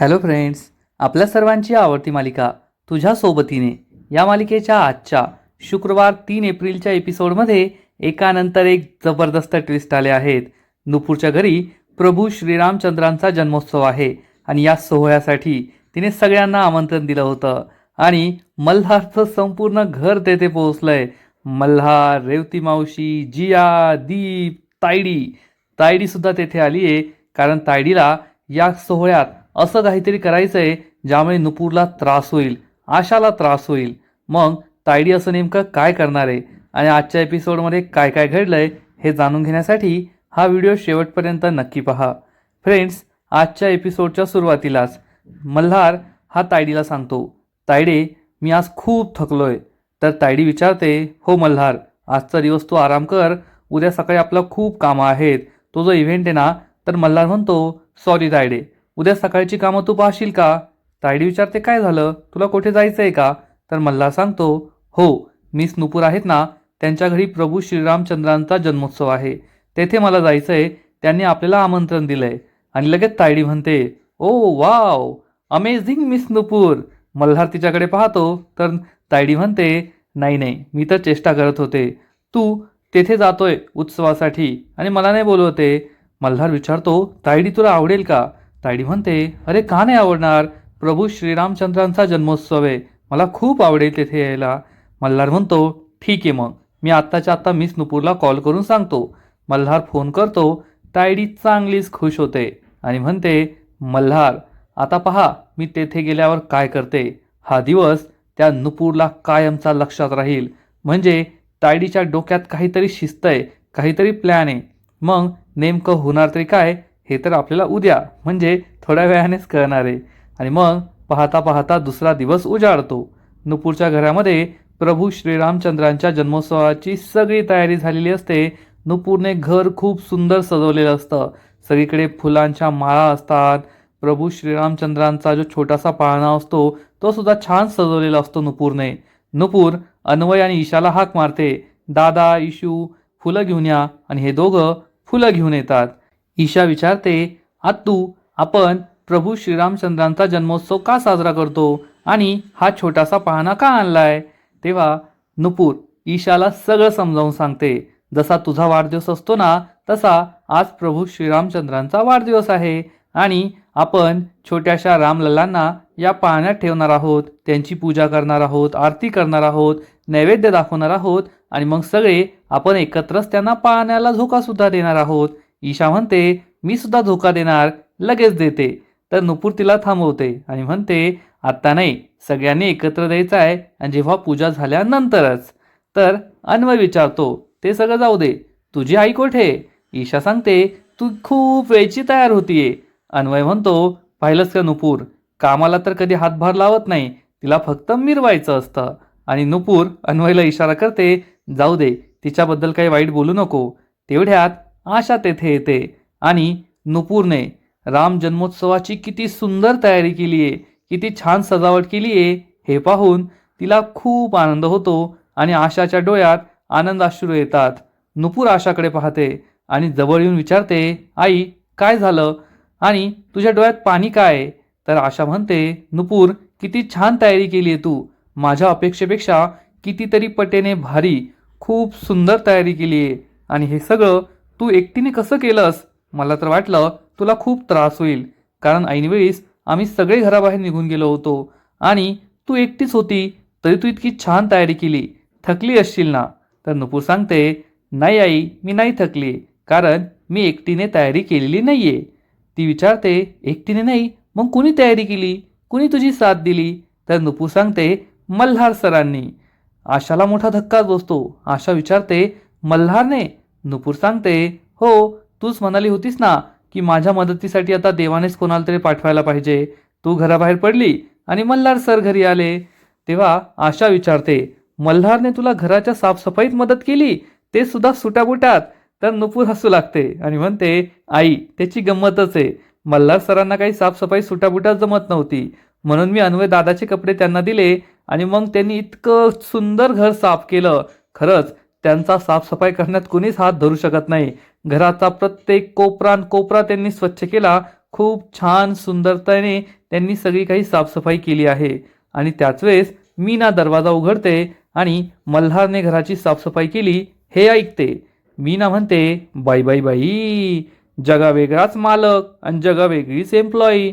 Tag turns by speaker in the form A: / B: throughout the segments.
A: Hello friends, आपल्या सर्वांची आवडती मालिका तुझ्या सोबतीने या मालिकेच्या आजच्या शुक्रवार 3 एप्रिलच्या एपिसोडमध्ये एकानंतर एक जबरदस्त ट्विस्ट आले आहेत. नुपूरच्या घरी प्रभू श्रीरामचंद्रांचा जन्मोत्सव आहे आणि या सोहळ्यासाठी तिने सगळ्यांना आमंत्रण दिलं होतं आणि मल्हारचं संपूर्ण घर तेथे पोहोचलंय. मल्हार, रेवती मावशी, जिया, दीप, तायडी सुद्धा तेथे आली आहे, कारण तायडीला या सोहळ्यात असं काहीतरी करायचंय ज्यामुळे नुपूरला त्रास होईल, आशाला त्रास होईल. मग तायडी असं नेमकं काय करणार आहे आणि आजच्या एपिसोडमध्ये काय काय घडलंय हे जाणून घेण्यासाठी हा व्हिडिओ शेवटपर्यंत नक्की पहा. फ्रेंड्स, आजच्या एपिसोडच्या सुरुवातीलाच मल्हार हा तायडीला सांगतो, तायडे मी आज खूप थकलोय. तर तायडी विचारते, हो मल्हार, आजचा दिवस तू आराम कर, उद्या सकाळी आपलं खूप कामं आहेत, तो जो इव्हेंट आहे ना. तर मल्हार म्हणतो, सॉरी तायडे, उद्या सकाळची कामं तू पाहशील का? तायडी विचारते, काय झालं, तुला कुठे जायचं आहे का? तर मल्हार सांगतो, हो, मिस नुपूर आहेत ना, त्यांच्या घरी प्रभू श्रीरामचंद्रांचा जन्मोत्सव आहे, तेथे मला जायचं आहे, त्यांनी आपल्याला आमंत्रण दिलं आहे. आणि लगेच तायडी म्हणते, ओ वाव, अमेझिंग मिस नुपूर. मल्हार तिच्याकडे पाहतो तर तायडी म्हणते, नाही, मी तर चेष्टा करत होते, तू तेथे जातोय उत्सवासाठी आणि मला नाही बोलवते. मल्हार विचारतो, तायडी तुला आवडेल का? तायडी म्हणते, अरे का नाही आवडणार, प्रभू श्रीरामचंद्रांचा जन्मोत्सव आहे, मला खूप आवडेल तेथे यायला. मल्हार म्हणतो, ठीक आहे, मग मी आत्ताच्या आत्ता मिस नुपूरला कॉल करून सांगतो. मल्हार फोन करतो. तायडी चांगलीच खुश होते आणि म्हणते, मल्हार, आता पहा मी तेथे गेल्यावर काय करते. हा दिवस त्या नुपूरला कायमचा लक्षात राहील. म्हणजे तायडीच्या डोक्यात काहीतरी शिस्त आहे, काहीतरी प्लॅन आहे. मग नेमकं होणार तरी काय हे तर आपल्याला उद्या म्हणजे थोड्या वेळानेच कळणार आहे. आणि मग पाहता पाहता दुसरा दिवस उजाडतो. नुपूरच्या घरामध्ये प्रभू श्रीरामचंद्रांच्या जन्मोत्सवाची सगळी तयारी झालेली असते. नुपूरने घर खूप सुंदर सजवलेलं असतं. सगळीकडे फुलांच्या माळा असतात. प्रभू श्रीरामचंद्रांचा जो छोटासा पाळणा असतो तो सुद्धा छान सजवलेला असतो नुपूरने. नुपूर अन्वय आणि ईशाला हाक मारते, दादा, इशू, फुलं घेऊन या. आणि हे दोघं फुलं घेऊन येतात. ईशा विचारते, आत्तू, आपण प्रभू श्रीरामचंद्रांचा जन्मोत्सव का साजरा करतो आणि हा छोटासा पाळणा का आणलाय? तेव्हा नुपूर ईशाला सगळं समजावून सांगते, जसा तुझा वाढदिवस असतो ना, तसा आज प्रभू श्रीरामचंद्रांचा वाढदिवस आहे आणि आपण छोट्याशा रामलल्लांना या पाळण्यात ठेवणार आहोत, त्यांची पूजा करणार आहोत, आरती करणार आहोत, नैवेद्य दाखवणार आहोत आणि मग सगळे आपण एकत्रच त्यांना पाळण्याला झोका सुद्धा देणार आहोत. ईशा म्हणते, मी सुद्धा धोका देणार, लगेच देते. तर नुपूर तिला थांबवते आणि म्हणते, आत्ता नाही, सगळ्यांनी एकत्र द्यायचं आहे आणि जेव्हा पूजा झाल्यानंतरच. तर अन्वय विचारतो, ते सगळं जाऊ दे, तुझी आई कुठे? ईशा सांगते, तू खूप वेळची तयार होतीये. अन्वय म्हणतो, पाहिलंच का नुपूर, कामाला तर कधी हातभार लावत नाही, तिला फक्त मिरवायचं असतं. आणि नुपूर अन्वयला इशारा करते, जाऊ दे, तिच्याबद्दल काही वाईट बोलू नको. तेवढ्यात आशा तेथे येते आणि नुपूरने राम जन्मोत्सवाची किती सुंदर तयारी केली आहे, किती छान सजावट केली आहे हे पाहून तिला खूप आनंद होतो आणि आशाच्या डोळ्यात आनंदाश्रू येतात. नुपूर आशाकडे पाहते आणि जवळ येऊन विचारते, आई काय झालं आणि तुझ्या डोळ्यात पाणी काय आहे? तर आशा म्हणते, नुपूर, किती छान तयारी केली आहे तू, माझ्या अपेक्षेपेक्षा कितीतरी पटीने भारी, खूप सुंदर तयारी केली आहे. आणि हे सगळं तू एकटीने कसं केलंस? मला तर वाटलं तुला खूप त्रास होईल, कारण ऐनवेळीस आम्ही सगळे घराबाहेर निघून गेलो होतो आणि तू एकटीच होती, तरी तू इतकी छान तयारी केली, थकली असशील ना? तर नुपूर सांगते, नाही आई, मी नाही थकली, कारण मी एकटीने तयारी केलेली नाहीये. ती विचारते, एकटीने नाही, मग कुणी तयारी केली, कुणी तुझी साथ दिली? तर नुपूर सांगते, मल्हार सरांनी. आशाला मोठा धक्काच बसतो. आशा विचारते, मल्हारने? नुपूर सांगते, हो, तूच म्हणाली होतीस ना की माझ्या मदतीसाठी आता देवानेच कोणाला तरी पाठवायला पाहिजे. तू घराबाहेर पडली आणि मल्हार सर घरी आले. तेव्हा आशा विचारते, मल्हारने तुला घराच्या साफसफाईत मदत केली, ते सुद्धा सुटाबुटात? तर नुपूर हसू लागते आणि म्हणते, आई, त्याची गंमतच आहे, मल्हार सरांना काही साफसफाई सुटाबुटात जमत नव्हती, म्हणून मी अन्वय दादाचे कपडे त्यांना दिले आणि मग त्यांनी इतकं सुंदर घर साफ केलं. खरंच त्यांचा साफसफाई करण्यात कुणीच हात धरू शकत नाही. घराचा प्रत्येक कोपरा त्यांनी स्वच्छ केला, खूप छान सुंदरतेने त्यांनी सगळी काही साफसफाई केली आहे. आणि त्याच वेळेस मीना दरवाजा उघडते आणि मल्हारने घराची साफसफाई केली हे ऐकते. मीना म्हणते, बाई बाई बाई, जगा वेगळाच मालक आणि जगा वेगळीच एम्प्लॉई.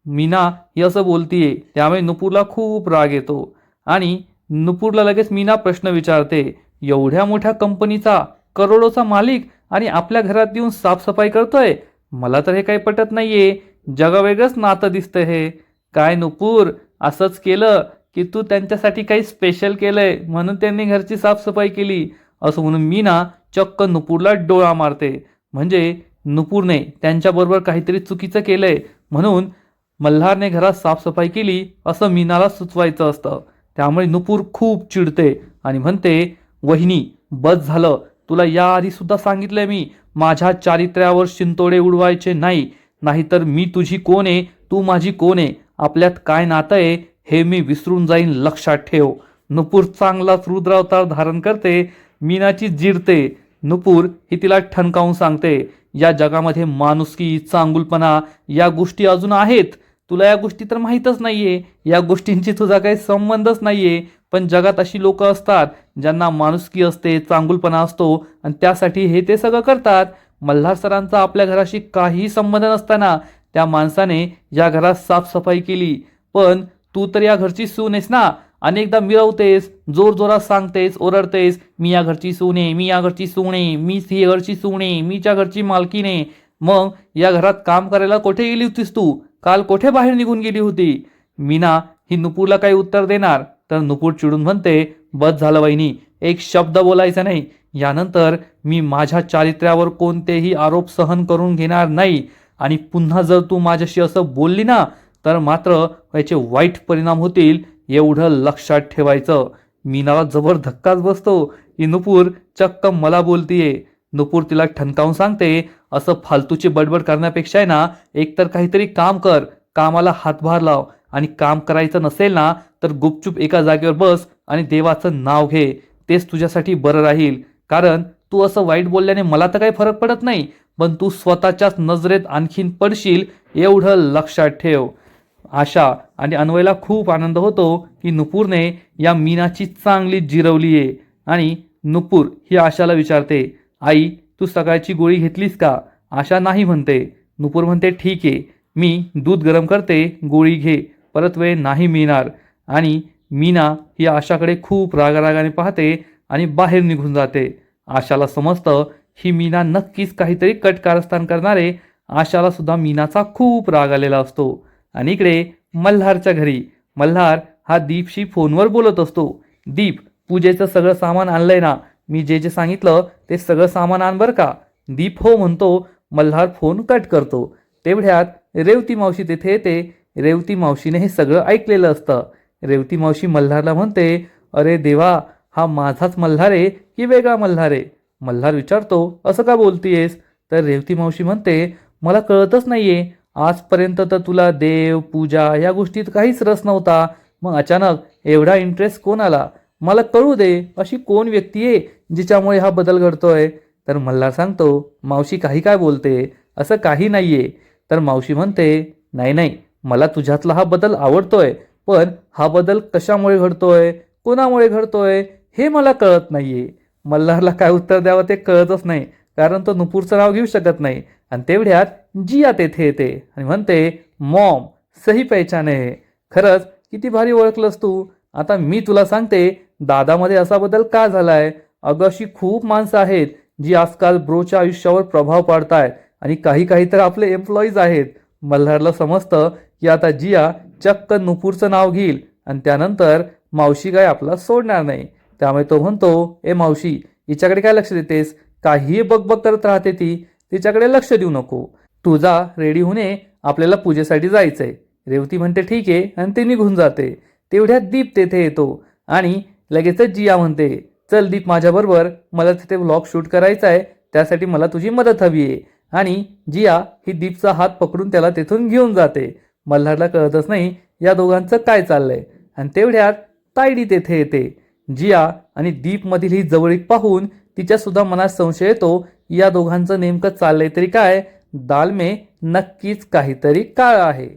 A: मीना ही असं बोलतीये, त्यामुळे नुपूरला खूप राग येतो. आणि नुपूरला लगेच मीना प्रश्न विचारते, एवढ्या मोठ्या कंपनीचा करोडोचा मालिक आणि आपल्या घरात येऊन साफसफाई करतोय? मला तर हे काही पटत नाहीये. जगावेगळंच नातं दिसतंय हे. काय नुपूर, असंच केलं की तू त्यांच्यासाठी काही स्पेशल केलंय म्हणून त्यांनी घरची साफसफाई केली? असं म्हणून मीना चक्क नुपूरला डोळा मारते. म्हणजे नुपूरने त्यांच्याबरोबर काहीतरी चुकीचं केलंय म्हणून मल्हारने घरात साफसफाई केली असं मीनाला सुचवायचं असतं. त्यामुळे नुपूर खूप चिडते आणि म्हणते, वहिनी बस झालं. तुला याआधी सुद्धा सांगितलंय मी, माझ्या चारित्र्यावर शिंतोडे उडवायचे नाही. नाहीतर मी तुझी कोण आहे, तू माझी कोण आहे, आपल्यात काय नातं आहे हे मी विसरून जाईन, लक्षात ठेव. नुपूर चांगलाच रुद्रावतार धारण करते. मीनाची जिरते. नुपूर ही तिला ठणकावून सांगते, या जगामध्ये माणुसकी, चांगुलपणा या गोष्टी अजून आहेत. तुला या गोष्टी तर माहीतच नाहीये, या गोष्टींची तुझा काही संबंधच नाहीये. पण जगात अशी लोक असतात ज्यांना माणुसकी असते, चांगुलपणा असतो आणि त्यासाठी हे ते सगळं करतात. मल्हार सरांचा आपल्या घराशी काहीही संबंध नसताना त्या माणसाने या घरात साफसफाई केली. पण तू तर या घरची सून आहेस ना. अनेकदा मिरवतेस, जोरजोरात सांगतेस, ओरडतेस, मी या घरची सून आहे, मी या घरची सून आहे, मीच ही घरची सून आहे, मीच्या घरची मालकीण आहे. मग या घरात काम करायला कुठे गेली होतीस तू? काल कुठे बाहेर निघून गेली होती? मीना ही नुपूरला काही उत्तर देणार तर नुपूर चिडून म्हणते, बस झालं वहिनी, एक शब्द बोलायचा नाही. यानंतर मी माझ्या चारित्र्यावर कोणतेही आरोप सहन करून घेणार नाही. आणि पुन्हा जर तू माझ्याशी असं बोलली ना तर मात्र याचे वाईट परिणाम होतील, एवढं लक्षात ठेवायचं. मीनाला जबर धक्काच बसतो की नुपूर चक्क मला बोलतीये. नुपूर तिला ठणकावून सांगते, असं फालतूची बडबड करण्यापेक्षा आहे ना, एकतर काहीतरी काम कर, कामाला हातभार लाव. आणि काम करायचं नसेल ना तर गुपचूप एका जागेवर बस आणि देवाचं नाव घे. तेच तुझ्यासाठी बरं राहील. कारण तू असं वाईट बोलल्याने मला तर काही फरक पडत नाही, पण तू स्वतःच्याच नजरेत आणखीन पडशील, एवढं लक्षात ठेव. आशा आणि अन्वयला खूप आनंद होतो की नुपूरने या मीनाची चांगली जिरवली आहे. आणि नुपूर ही आशाला विचारते, आई तू सकाळची गोळी घेतलीस का? आशा नाही म्हणते. नुपूर म्हणते, ठीक आहे, मी दूध गरम करते, गोळी घे, परत वेळ नाही मिळणार. आणि मीना ही आशाकडे खूप रागारागाने पाहते आणि बाहेर निघून जाते. आशाला समजतं ही मीना नक्कीच काहीतरी कटकारस्थान करणारे. आशाला सुद्धा मीनाचा खूप राग आलेला असतो. आणि इकडे मल्हारच्या घरी मल्हार हा दीपशी फोनवर बोलत असतो. दीप, पूजेचं सगळं सामान आणलंय ना? मी जे जे सांगितलं ते सगळं सामान आण बरं का. दीप हो म्हणतो. मल्हार फोन कट करतो. तेवढ्यात रेवती मावशी तिथे येते. रेवती मावशीने हे सगळं ऐकलेलं असतं. रेवती मावशी मल्हारला म्हणते, अरे देवा, हा माझाच मल्हार आहे की वेगळा मल्हार आहे? मल्हार विचारतो, असं का बोलतीयेस? तर रेवती मावशी म्हणते, मला कळतच नाहीये. आजपर्यंत तर तुला देव पूजा या गोष्टीत काहीच रस नव्हता. मग अचानक एवढा इंटरेस्ट कोण आला? मला कळू दे, अशी कोण व्यक्ती आहे जिच्यामुळे हा बदल घडतोय? तर मल्हार सांगतो, मावशी काही काय बोलते, असं काही नाहीये. तर मावशी म्हणते, नाही नाही, मला तुझ्यातला हा बदल आवडतोय, पण हा बदल कशामुळे घडतोय, कोणामुळे घडतोय हे मला कळत नाहीये. मल्हारला काय उत्तर द्यावं ते कळतच नाही, कारण तो नुपूरचं नाव घेऊ शकत नाही. आणि तेवढ्यात जिया तेथे येते आणि म्हणते, मॉम सही पहचान आहे. खरंच किती भारी ओळखलंस तू. आता मी तुला सांगते दादामध्ये असा बदल का झालाय. अगं अशी खूप माणसं आहेत जी आजकाल ब्रोच्या आयुष्यावर प्रभाव पाडतायत आणि काही काही तर आपले एम्प्लॉईज आहेत. मल्हारला समजतं की आता जिया चक्क नुपूरचं नाव घेईल आणि त्यानंतर मावशी काय आपला सोडणार नाही. त्यामुळे तो म्हणतो, ए मावशी, हिच्याकडे काय लक्ष देतेस? काहीही बकबक करत राहते ती, तिच्याकडे लक्ष देऊ नको. तुझा रेडी होणे, आपल्याला पूजेसाठी जायचंय. रेवती म्हणते, ठीक आहे, आणि ते निघून जाते. तेवढ्यात दीप तेथे येतो आणि लगेचच जिया म्हणते, चल दीप माझ्याबरोबर, मला तिथे व्लॉग शूट करायचा आहे, त्यासाठी मला तुझी मदत हवी आहे. आणि जिया ही दीपचा हात पकडून त्याला तेथून घेऊन जाते. मल्हारला कळतच नाही या दोघांचं काय चाललंय. आणि तेवढ्यात तायडी तेथे येते. जिया आणि दीप मधील ही जवळीक पाहून तिच्या सुद्धा मनात संशय येतो, या दोघांचं नेमकं चाललंय तरी काय. दाल में नक्कीच काहीतरी काळ आहे.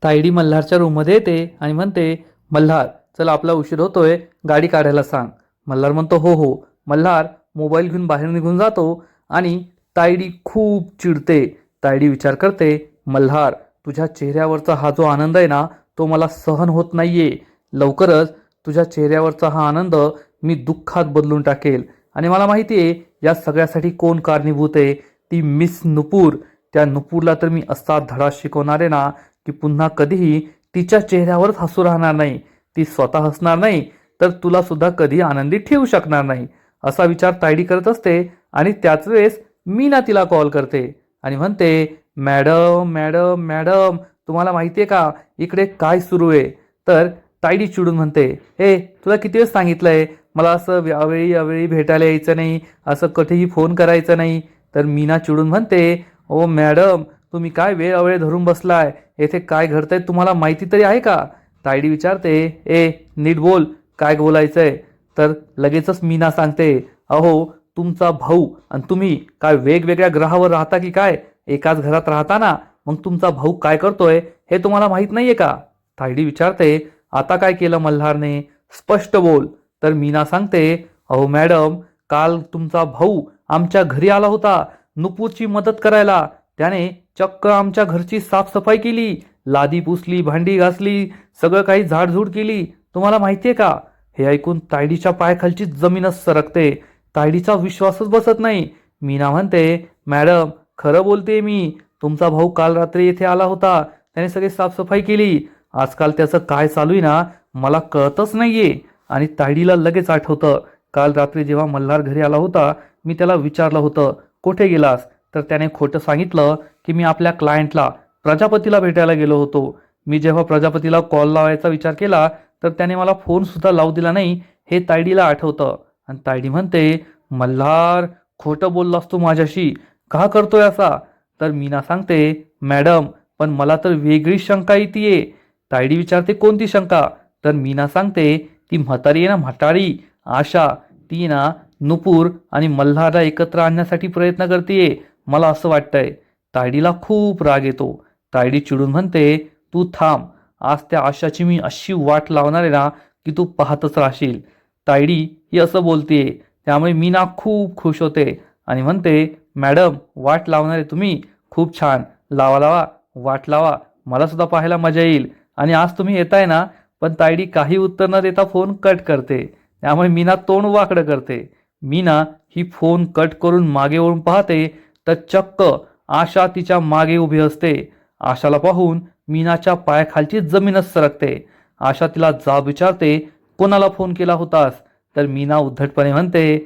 A: तायडी मल्हारच्या रूममध्ये येते आणि म्हणते, मल्हार चल आपला उशीर होतोय, गाडी काढायला सांग. मल्हार म्हणतो हो हो. मल्हार मोबाईल घेऊन बाहेर निघून जातो आणि तायडी खूप चिडते. तायडी विचार करते, मल्हार तुझ्या चेहऱ्यावरचा हा जो आनंद आहे ना तो मला सहन होत नाहीये. लवकरच तुझ्या चेहऱ्यावरचा हा आनंद मी दुःखात बदलून टाकेल. आणि मला माहिती आहे या सगळ्यासाठी कोण कारणीभूत आहे, ती मिस नुपूर. त्या नुपूरला तर मी असा धडा शिकवणार आहे ना की पुन्हा कधीही तिच्या चेहऱ्यावरच हसू राहणार नाही. ती स्वतः हसणार नाही तर तुला सुद्धा कधी आनंदी ठेवू शकणार नाही. असा विचार तायडी करत असते आणि त्याच वेळेस मीना तिला कॉल करते आणि म्हणते, मॅडम मॅडम मॅडम तुम्हाला माहिती आहे का इकडे काय सुरू आहे. तर तायडी चिडून म्हणते, हे तुला किती वेळेस सांगितलंय मला असं अवेळी भेटायला यायचं नाही, असं कधीही फोन करायचं नाही. तर मीना चिडून म्हणते, ओ मॅडम तुम्ही काय वेळ अवेळ धरून बसलाय, येथे काय घडतंय तुम्हाला माहिती तरी आहे का. तायडी विचारते, ए नीट बोल काय बोलायचंय. तर लगेचच मीना सांगते, अहो तुमचा भाऊ आणि तुम्ही काय वेगवेगळ्या ग्रहावर राहता की काय, एकाच घरात राहता ना, मग तुमचा भाऊ काय करतोय हे तुम्हाला माहित नाहीये का. तायडी विचारते, आता काय केलं मल्हारने, स्पष्ट बोल. तर मीना सांगते, अहो मॅडम काल तुमचा भाऊ आमच्या घरी आला होता नुपूरची मदत करायला. त्याने चक्क आमच्या घरची साफसफाई केली, लादी पुसली, भांडी घासली, सगळं काही झाडझूड केली. तुम्हाला माहितीये का. हे ऐकून तायडीच्या पायाखालची जमीनच सरकते. तायडीचा विश्वासच बसत नाही. मीना म्हणते, मॅडम खरं बोलते मी, तुमचा भाऊ काल रात्री येथे आला होता, त्याने सगळी साफसफाई केली. आजकाल त्याचं काय चालू आहे ना मला कळतच नाहीये. आणि तायडीला लगेच आठवतं, काल रात्री जेव्हा मल्हार घरी आला होता मी त्याला विचारलं होतं कुठे गेलास, तर त्याने खोटं सांगितलं की मी आपल्या क्लायंटला प्रजापतीला भेटायला गेलो होतो. मी जेव्हा प्रजापतीला कॉल लावायचा विचार केला तर त्याने मला फोन सुद्धा लावू दिला नाही, हे तायडीला आठवतं. आणि तायडी म्हणते, मल्हार खोटं बोललास तू माझ्याशी, का करतोय असा. तर मीना सांगते, मॅडम पण मला तर वेगळी शंका येते. तायडी विचारते, कोणती शंका. तर मीना सांगते, ती म्हातारी आहे ना म्हातारी आशा, ती ना नुपूर आणि मल्हारला एकत्र आणण्यासाठी प्रयत्न करते, मला असं वाटतंय. तायडीला खूप राग येतो. तायडी चिडून म्हणते, तू थांब, आज त्या आशाची मी अशी वाट लावणार आहे ना की तू पाहतच राहशील. तायडी ही असं बोलतेय त्यामुळे मीना खूप खुश होते आणि म्हणते, मॅडम वाट लावणार आहे तुम्ही, खूप छान, लावा लावा वाट लावा, मला सुद्धा पाहायला मजा येईल. आणि आज तुम्ही येताय ना. पण तायडी काही उत्तर न देता फोन कट करते. त्यामुळे मीना तोंड वाकडं करते. मीना ही फोन कट करून मागे वळून पाहते तर चक्क आशा तिच्या मागे उभी असते. आशाला पाहून मीनाच्या पायाखालची जमीनच सरकते. आशा तिला जाब विचारते, कोणाला फोन केला होतास. तर मीना उद्धटपणे म्हणते,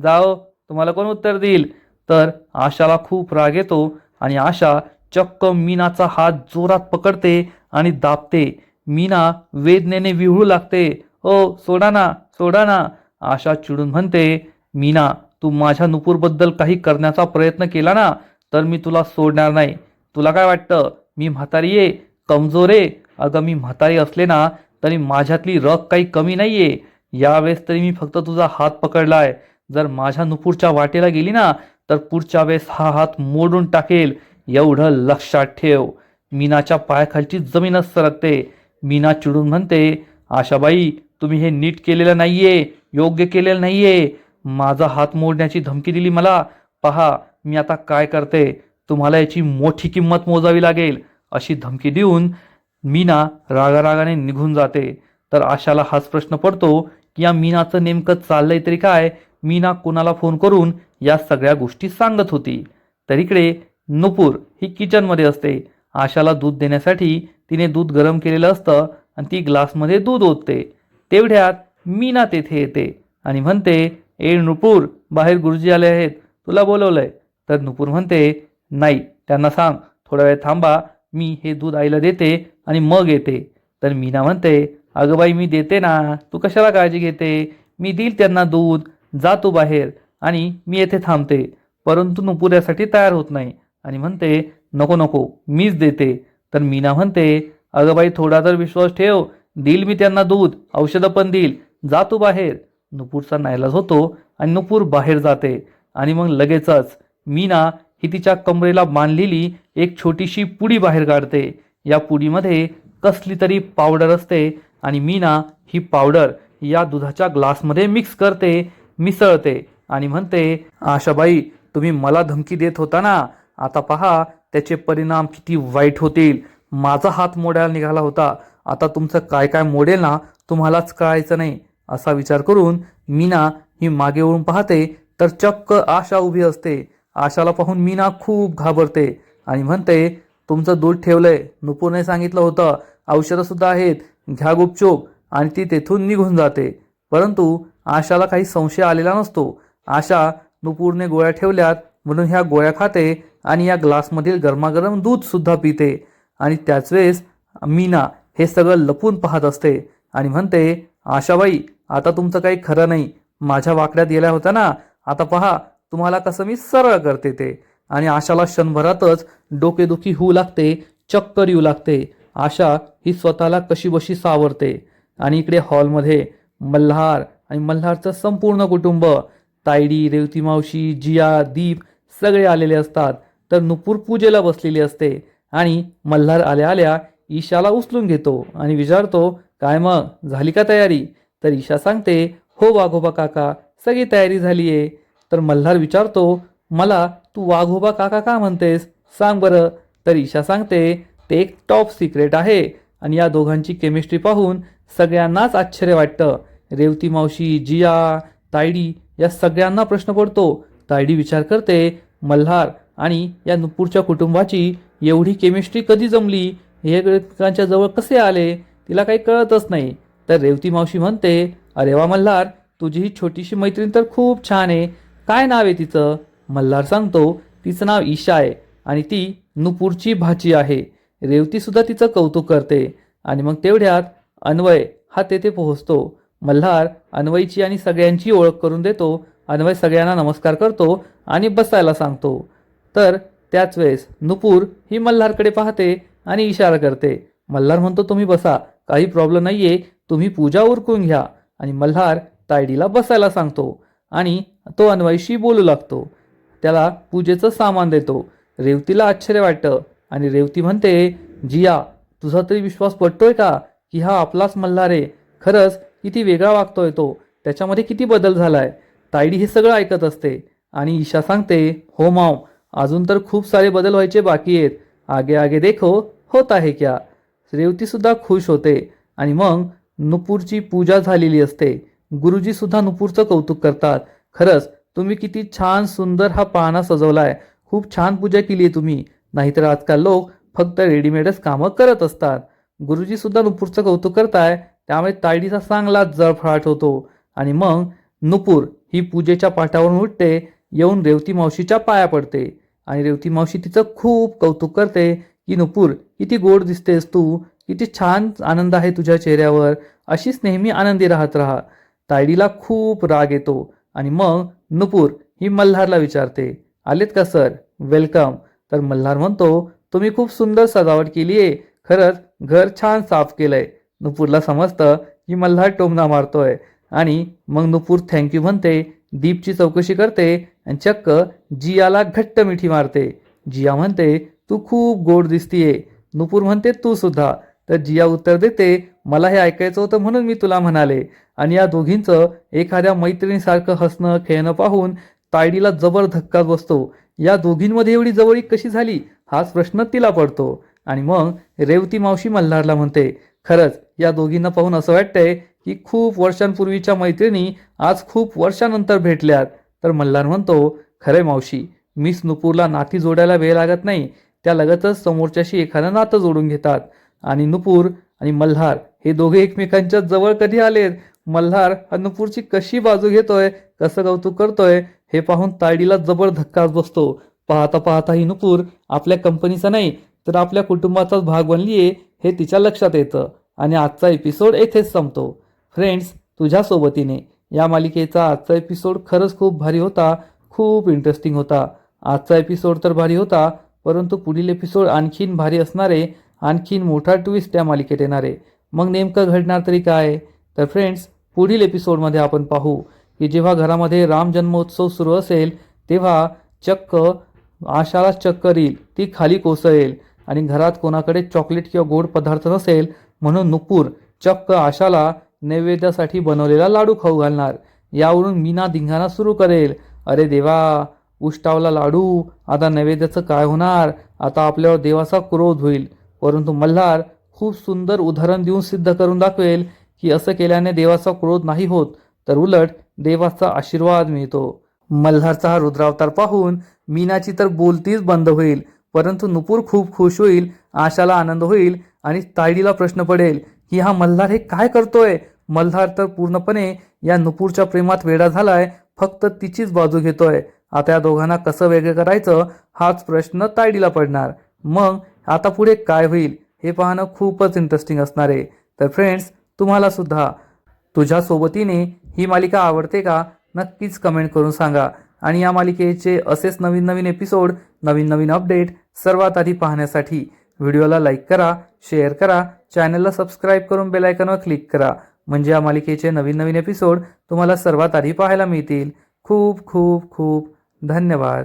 A: जाओ तुम्हाला कोण उत्तर देईल. तर आशाला खूप राग येतो आणि आशा चक्क मीनाचा हात जोरात पकडते आणि दाबते. मीना वेदनेने विहू लागते, ओ सोडा ना सोडा ना. आशा चिडून म्हणते, मीना तू माझ्या नुपूरबद्दल काही करण्याचा प्रयत्न केला ना तर मी तुला सोडणार नाही. तुला काय वाटतं मी म्हातारी आहे, कमजोर आहे. अगं मी म्हातारी असले ना तरी माझ्यातली रग काही कमी नाहीये. यावेळेस तरी मी फक्त तुझा हात पकडलाय. जर माझ्या नुपूरच्या वाटेला गेली ना तर पुढच्या वेळेस हा हात मोडून टाकेल, एवढं लक्षात ठेव. मीनाच्या पायाखालची जमीनच सरकते. मीना चिडून म्हणते, आशाबाई तुम्ही हे नीट केलेलं नाहीये, योग्य केलेलं नाहीये. माझा हात मोडण्याची धमकी दिली मला. पहा मी आता काय करते, तुम्हाला याची मोठी किंमत मोजावी लागेल. अशी धमकी देऊन मीना रागारागाने निघून जाते. तर आशाला हाच प्रश्न पडतो की या मीनाचं नेमकं चाललंय तरी काय. मीना कुणाला फोन करून या सगळ्या गोष्टी सांगत होती. तर इकडे नुपूर ही किचनमध्ये असते. आशाला दूध देण्यासाठी तिने दूध गरम केलेलं असतं आणि ती ग्लासमध्ये दूध ओतते. तेवढ्यात मीना तेथे येते आणि म्हणते, ए नुपूर बाहेर गुरुजी आले आहेत, तुला बोलवलंय. तर नुपूर म्हणते, नाही त्यांना सांग थोडा वेळ थांबा, मी हे दूध आईला देते आणि मग येते. तर मीना म्हणते, अगं बाई मी देते ना, तू कशाला काळजी घेते, मी देईल त्यांना दूध, जा तू बाहेर आणि मी येथे थांबते. परंतु नुपूर यासाठी तयार होत नाही आणि म्हणते, नको नको मीच देते. तर मीना म्हणते, अगं बाई थोडा तर विश्वास ठेव, देईल मी त्यांना दूध, औषधं पण देईल, जा तू बाहेर. नुपूरचा नाईलाज होतो आणि नुपूर बाहेर जाते आणि मग लगेचच मीना ही तिच्या कमरेला बांधलेली एक छोटीशी पुडी बाहेर काढते. या पुडीमध्ये कसली तरी पावडर असते आणि मीना ही पावडर या दुधाच्या ग्लासमध्ये मिक्स करते, मिसळते आणि म्हणते, आशाबाई तुम्ही मला धमकी देत होता ना, आता पहा त्याचे परिणाम किती वाईट होतील. माझा हात मोडायला निघाला होता, आता तुमचं काय काय मोडेल ना तुम्हालाच कळायचं नाही. असा विचार करून मीना ही मागे वळून पाहते तर चक्क आशा उभी असते. आशाला पाहून मीना खूप घाबरते आणि म्हणते, तुमचं दूध ठेवलंय, नुपूरने सांगितलं होतं, औषधं सुद्धा आहेत, घ्या गुपचूप. आणि ती तेथून निघून जाते. परंतु आशाला काही संशय आलेला नसतो. आशा नुपूरने गोळ्या ठेवल्यात म्हणून ह्या गोळ्या खाते आणि या ग्लासमधील गरमागरम दूध सुद्धा पिते. आणि त्याच वेळेस मीना हे सगळं लपून पाहत असते आणि म्हणते, आशाबाई आता तुमचं काही खरं नाही, माझ्या वाकड्यात गेल्या होत्या ना, आता पहा तुम्हाला कसं मी सरळ करते ते. आणि आशाला क्षणभरातच डोकेदुखी होऊ लागते, चक्कर येऊ लागते. आशा ही स्वतःला कशीबशी सावरते. आणि इकडे हॉलमध्ये मल्हार आणि मल्हारचं संपूर्ण कुटुंब, तायडी, रेवती मावशी, जिया, दीप सगळे आलेले असतात. तर नुपूर पूजेला बसलेली असते आणि मल्हार आल्या आल्या ईशाला उचलून घेतो आणि विचारतो, काय मग झाली का तयारी? तर ईशा सांगते, हो वाघोबा काका, सगळी तयारी झाली आहे. तर मल्हार विचारतो, मला तू वाघोबा काका का म्हणतेस, सांग बरं. तर ईशा सांगते, ते एक टॉप सिक्रेट आहे. आणि या दोघांची केमिस्ट्री पाहून सगळ्यांनाच आश्चर्य वाटतं. रेवती मावशी, जिया, तायडी या सगळ्यांना प्रश्न पडतो. तायडी विचार करते, मल्हार आणि या नुपूरच्या कुटुंबाची एवढी केमिस्ट्री कधी जमली, हे एकमेकांच्या जवळ कसे आले, तिला काही कळतच नाही. तर रेवती मावशी म्हणते, अरे वा मल्हार, तुझी ही छोटीशी मैत्रीण तर खूप छान आहे, काय नाव आहे तिचं? मल्हार सांगतो, तिचं नाव ईशा आहे आणि ती नुपूरची भाची आहे. रेवती सुद्धा तिचं कौतुक करते. आणि मग तेवढ्यात अन्वय हा तेथे पोहोचतो. मल्हार अन्वयची आणि सगळ्यांची ओळख करून देतो. अन्वय सगळ्यांना नमस्कार करतो आणि बसायला सांगतो. तर त्याच वेळेस नुपूर ही मल्हारकडे पाहते आणि इशारा करते. मल्हार म्हणतो, तुम्ही बसा, काही प्रॉब्लेम नाहीये, तुम्ही पूजा उरकून घ्या. आणि मल्हार तायडीला बसायला सांगतो आणि तो अन्वयशी बोलू लागतो. त्याला पूजेचं सामान देतो. रेवतीला आश्चर्य वाटतं आणि रेवती म्हणते, जिया तुझा तरी विश्वास पटतोय का की हा आपलाच मल्हार आहे? खरंच किती वेगळा वागतोय तो, त्याच्यामध्ये किती बदल झालाय. तायडी हे सगळं ऐकत असते आणि ईशा सांगते, हो माव, अजून तर खूप सारे बदल व्हायचे बाकी आहेत, आगे आगे देखो होत आहे क्या. रेवती सुद्धा खुश होते. आणि मग नुपूरची पूजा झालेली असते. गुरुजी सुद्धा नुपूरचं कौतुक करतात. खरंच तुम्ही किती छान सुंदर हा पाळणा सजवलाय, खूप छान पूजा केली आहे तुम्ही, नाहीतर आजकाल लोक फक्त रेडीमेडच कामं करत असतात. गुरुजी सुद्धा नुपूरचं कौतुक करताय, त्यामुळे तायडीचा चांगलाच जळफळाट होतो. आणि मग नुपूर ही पूजेच्या पाठावरून उठते, येऊन रेवती मावशीच्या पाया पडते. आणि रेवती मावशी तिचं खूप कौतुक करते की नुपूर किती गोड दिसतेस तू, किती छान आनंद आहे तुझ्या चेहऱ्यावर, अशीच नेहमी आनंदी राहत राहा. तायडीला खूप राग येतो आणि मग नुपूर ही मल्हारला विचारते, आलेत का सर, वेलकम. तर मल्हार म्हणतो, तुम्ही खूप सुंदर सजावट केली आहे, खरंच घर छान साफ केलंय. नुपूरला समजतं की मल्हार टोमणा मारतोय आणि मग नुपूर थँक्यू म्हणते, दीपची चौकशी करते आणि चक्क जियाला घट्ट मिठी मारते. जिया म्हणते, तू खूप गोड दिसतीये. नुपूर म्हणते, तू सुद्धा. तर जिया उत्तर देते, मला हे ऐकायचं होतं म्हणून मी तुला म्हणाले. आणि या दोघींचं एखाद्या मैत्रिणीसारखं हसणं खेळणं पाहून तायडीला जबर धक्का बसतो. या दोघींमध्ये एवढी जवळीक कशी झाली हाच प्रश्न तिला पडतो. आणि मग रेवती मावशी मल्हारला म्हणते, खरंच या दोघींना पाहून असं वाटतंय की खूप वर्षांपूर्वीच्या मैत्रिणी आज खूप वर्षानंतर भेटल्यात. तर मल्हार म्हणतो, खरंय मावशी, मिस नुपूरला नाती जोडायला वेळ लागत नाही, त्या लगतच समोरच्याशी एखादं नातं जोडून घेतात. आणि नुपूर आणि मल्हार हे दोघे एकमेकांच्या जवळ कधी आलेत. मल्हार हा नुपूरची कशी बाजू घेतोय, कसं कौतुक करतोय हे पाहून तायडीला जबर धक्काच बसतो. पाहता पाहता ही नुपूर आपल्या कंपनीचा नाही तर आपल्या कुटुंबाचाच भाग बनलीये हे तिच्या लक्षात येतं. आणि आजचा एपिसोड येथेच संपतो. फ्रेंड्स, तुझ्या सोबतीने या मालिकेचा आजचा एपिसोड खरंच खूप भारी होता, खूप इंटरेस्टिंग होता. आजचा एपिसोड तर भारी होता, परंतु पुढील एपिसोड आणखीन भारी असणार आहे, आणखीन मोठा ट्विस्ट त्या मालिकेत येणार आहे. मग नेमकं घडणार तरी काय? तर फ्रेंड्स, पुढील एपिसोडमध्ये आपण पाहू की जेव्हा घरामध्ये राम जन्मोत्सव सुरू असेल तेव्हा चक्क आशाला चक्कर येईल, ती खाली कोसळेल आणि घरात कोणाकडे चॉकलेट किंवा गोड पदार्थ नसेल म्हणून नुपूर चक्क आशाला नैवेद्यासाठी बनवलेला लाडू खाऊ घालणार. यावरून मीना धिंगाणा सुरू करेल. अरे देवा, उष्टावला लाडू, आता नैवेद्याचं काय होणार? आता आपल्यावर देवाचा क्रोध होईल. परंतु मल्हार खूप सुंदर उदाहरण देऊन सिद्ध करून दाखवेल की असं केल्याने देवाचा क्रोध नाही होत, तर उलट देवाचा आशीर्वाद मिळतो. मल्हारचा हा रुद्रावतार पाहून मीनाची तर बोलतीच बंद होईल. परंतु नुपूर खूप खुश होईल, आशाला आनंद होईल आणि तायडीला प्रश्न पडेल की हा मल्हार हे काय करतोय? मल्हार तर पूर्णपणे या नुपूरच्या प्रेमात वेडा झालाय, फक्त तिचीच बाजू घेतोय. आता या दोघांना कसं वेगळं करायचं हाच प्रश्न तायडीला पडणार. मग आता पुढे काय होईल हे पाहणं खूपच इंटरेस्टिंग असणार आहे. तर फ्रेंड्स, तुम्हाला सुद्धा तुझ्या सोबतीने ही मालिका आवडते का? नक्कीच कमेंट करून सांगा. आणि या मालिकेचे असेच नवीन नवीन एपिसोड, नवीन नवीन अपडेट सर्वात आधी पाहण्यासाठी व्हिडिओला लाईक करा, शेअर करा, चॅनलला सबस्क्राईब करून बेल आयकॉनवर क्लिक करा. म्हणजे या मालिकेचे नवीन नवीन एपिसोड तुम्हाला सर्वात आधी पाहायला मिळतील. खूप खूप खूप धन्यवाद.